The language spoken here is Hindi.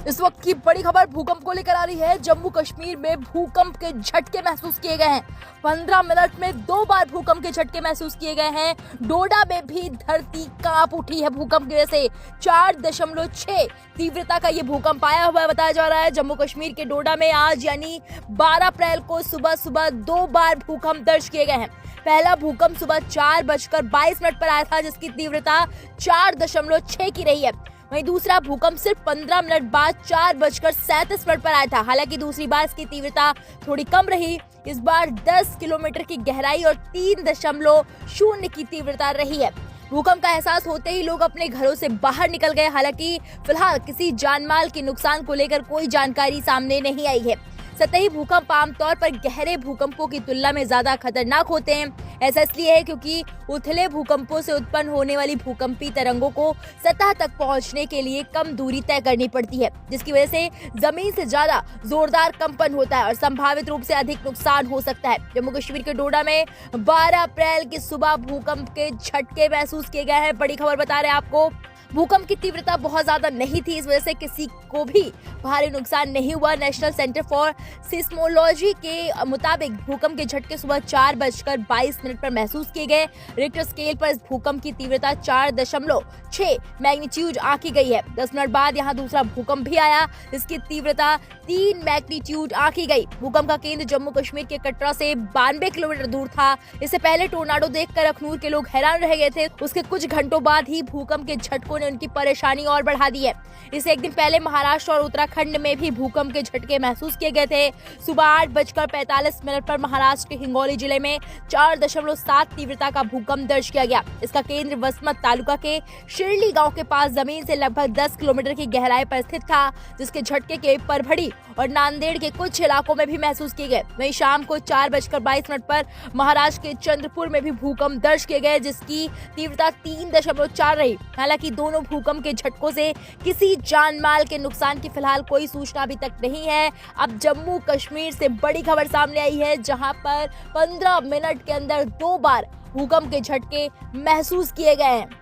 इस वक्त की बड़ी खबर भूकंप को लेकर आ रही है। जम्मू कश्मीर में भूकंप के झटके महसूस किए गए हैं। 15 मिनट में 2 बार भूकंप के झटके महसूस किए गए हैं। डोडा में भी धरती कांप उठी है भूकंप की वजह से। 4.6 तीव्रता का ये भूकंप आया हुआ है बताया जा रहा है। जम्मू कश्मीर के डोडा में आज यानी 12 अप्रैल को सुबह सुबह 2 बार भूकंप दर्ज किए गए हैं। पहला भूकंप सुबह 4:22 पर आया था, जिसकी तीव्रता 4.6 की रही है। वहीं दूसरा भूकंप सिर्फ 15 मिनट बाद 4:37 पर आया था। हालांकि दूसरी बार इसकी तीव्रता थोड़ी कम रही। इस बार 10 किलोमीटर की गहराई और 3.0 की तीव्रता रही है। भूकंप का एहसास होते ही लोग अपने घरों से बाहर निकल गए। हालांकि फिलहाल किसी जानमाल के नुकसान को लेकर कोई जानकारी सामने नहीं आई है। सतही भूकंप आमतौर पर गहरे भूकंपों की तुलना में ज्यादा खतरनाक होते हैं। ऐसा इसलिए है क्योंकि उथले भूकंपों से उत्पन्न होने वाली भूकंपी तरंगों को सतह तक पहुंचने के लिए कम दूरी तय करनी पड़ती है, जिसकी वजह से जमीन से ज्यादा जोरदार कंपन होता है और संभावित रूप से अधिक नुकसान हो सकता है। जम्मू कश्मीर के डोडा में 12 अप्रैल की सुबह भूकंप के झटके महसूस किए गए हैं। बड़ी खबर बता रहे हैं आपको। भूकंप की तीव्रता बहुत ज्यादा नहीं थी, इस वजह से किसी को भी भारी नुकसान नहीं हुआ। नेशनल सेंटर फॉर सिस्मोलॉजी के मुताबिक भूकंप के झटके सुबह 4:22 पर महसूस किए गए। रिक्टर स्केल पर इस भूकंप की तीव्रता 4.6 मैग्नीट्यूड आंकी गई है। 10 मिनट बाद यहाँ दूसरा भूकंप भी आया, इसकी तीव्रता 3 मैग्नीट्यूड आंकी गई। भूकंप का केंद्र जम्मू कश्मीर के कटरा से 92 किलोमीटर दूर था। इससे पहले टोर्नाडो देखकर अखनूर के लोग हैरान रह गए थे। उसके कुछ घंटों बाद ही भूकंप के झटकों ने उनकी परेशानी और बढ़ा दी है। इससे एक दिन पहले महाराष्ट्र और उत्तराखंड में भी भूकंप के झटके महसूस किए गए थे। सुबह 8:45 पर महाराष्ट्र के हिंगोली जिले में 4.7 तीव्रता का भूकंप दर्ज किया गया। इसका केंद्र वसमत तालुका के शिरली गांव के पास जमीन से लगभग 10 किलोमीटर की गहराई पर स्थित था, जिसके झटके के परभड़ी और नांदेड़ के कुछ इलाकों में भी महसूस किए गए। वहीं शाम को 4:22 पर महाराष्ट्र के चंद्रपुर में भी भूकंप दर्ज किए गए, जिसकी तीव्रता 3.4 रही। हालांकि दोनों भूकंप के झटकों से किसी जानमाल के नुकसान की फिलहाल कोई सूचना अभी तक नहीं है। अब जम्मू कश्मीर से बड़ी खबर सामने आई है, जहां पर 15 मिनट के अंदर 2 बार भूकंप के झटके महसूस किए गए हैं।